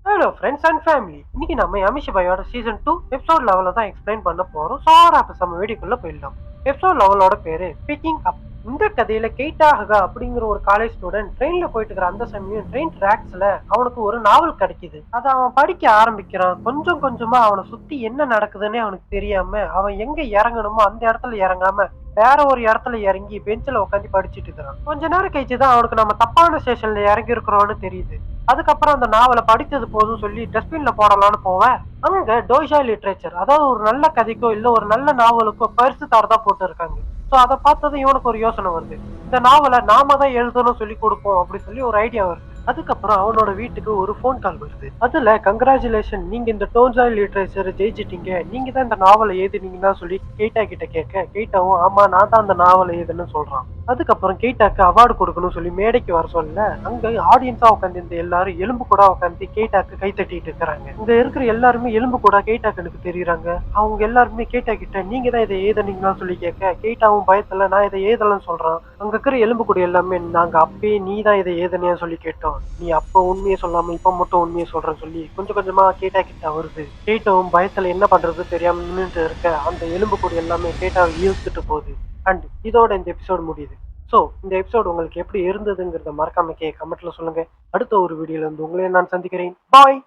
Hello friends and family. இன்னைக்கு நம்ம யமிஷபாயோட season 2 episode லெவலில் தான் எக்ஸ்பிளைன் பண்ண போறோம். சாரா நம்ம வீடியோக்குள்ள போயிடலாம். எபிசோட் லெவலோட பேரு பிக்கிங் அப். இந்த கதையில கெய்டா ஹகா அப்படிங்கிற ஒரு காலேஜ் ஸ்டூடெண்ட் ட்ரெயின்ல போயிட்டு இருக்கிற அந்த சமயம் ட்ரெயின் ட்ராக்ஸ்ல அவனுக்கு ஒரு நாவல் கிடைக்குது. அதை அவன் படிக்க ஆரம்பிக்கிறான். கொஞ்சம் கொஞ்சமா அவனை சுத்தி என்ன நடக்குதுன்னே அவனுக்கு தெரியாம அவன் எங்க இறங்கணுமோ அந்த இடத்துல இறங்காம வேற ஒரு இடத்துல இறங்கி பெஞ்சில் உட்காந்து படிச்சுட்டு இருக்கிறான். கொஞ்ச நேரம் கழிச்சுதான் அவனுக்கு நம்ம தப்பான ஸ்டேஷன்ல இறங்கி இருக்கிறோம்னு தெரியுது. அதுக்கப்புறம் அந்த நாவலை படித்தது போதும் சொல்லி டஸ்ட்பின்ல போடலான்னு போவேன். அங்க டோய்ஷா லிட்ரேச்சர், அதாவது ஒரு நல்ல கதைக்கோ இல்ல ஒரு நல்ல நாவலுக்கோ பரிசு தரதா போட்டு இருக்காங்க. சோ அதை பார்த்ததும் இவனுக்கு ஒரு யோசனை வருது. இந்த நாவலை நாம தான் எழுதணும் சொல்லி கொடுப்போம் அப்படின்னு சொல்லி ஒரு ஐடியா வருது. அதுக்கப்புறம் அவனோட வீட்டுக்கு ஒரு போன் கால் வருது. அதுல கங்க்ராச்சுலேஷன், நீங்க இந்த டோன்சாய் லிட்ரேச்சர் ஜெயிச்சிட்டீங்க, நீங்க தான் இந்த நாவலை எழுதினீங்கன்னா சொல்லி கெய்டா கிட்ட கேட்க, கெய்டாவும் ஆமா நான் தான் அந்த நாவலை எழுதுன்னு சொல்றான். அதுக்கப்புறம் கெய்டாக்கு அவார்டு கொடுக்கணும் சொல்லி மேடைக்கு வர சொல்ல அங்க ஆடியன்ஸா உட்காந்து இந்த எல்லாரும் எலும்பு கூட உட்காந்து கெய்டாக்கு கை தட்டிட்டு இருக்கிறாங்க. இங்க இருக்கிற எல்லாருமே எலும்பு கூட கெய்டாக்கு தெரியுறாங்க. அவங்க எல்லாருமே கெய்டா கிட்ட நீங்க தான் இதை எழுதுனீங்கன்னா சொல்லி கேட்க, கெய்டாவும் பயத்துல நான் இதை எழுதலன்னு சொல்றான். அங்க இருக்கிற எலும்பு கூட எல்லாமே நாங்க அப்பயே நீ தான் இதை எழுதுனியா சொல்லி கேட்டோம், நீ அப்ப உண்மையை சொல்லாம இப்ப மட்டும் உண்மையை சொல்றேன்னு சொல்லி கொஞ்சம் கொஞ்சமா கேட்டா கிட்ட வருது. கேட்டவும் பயத்துல என்ன பண்றது தெரியாம நின்றுட்டு இருக்க அந்த எலும்பு கூட எல்லாமே கேட்டாவை இழுத்துட்டு போகுது. அண்ட் இதோட இந்த எபிசோடு முடியுது. ஸோ இந்த எபிசோடு உங்களுக்கு எப்படி இருந்ததுங்கிறத மறக்காம கமெண்ட்ல சொல்லுங்க. அடுத்த ஒரு வீடியோல இருந்து உங்களே நான் சந்திக்கிறேன். பாய்.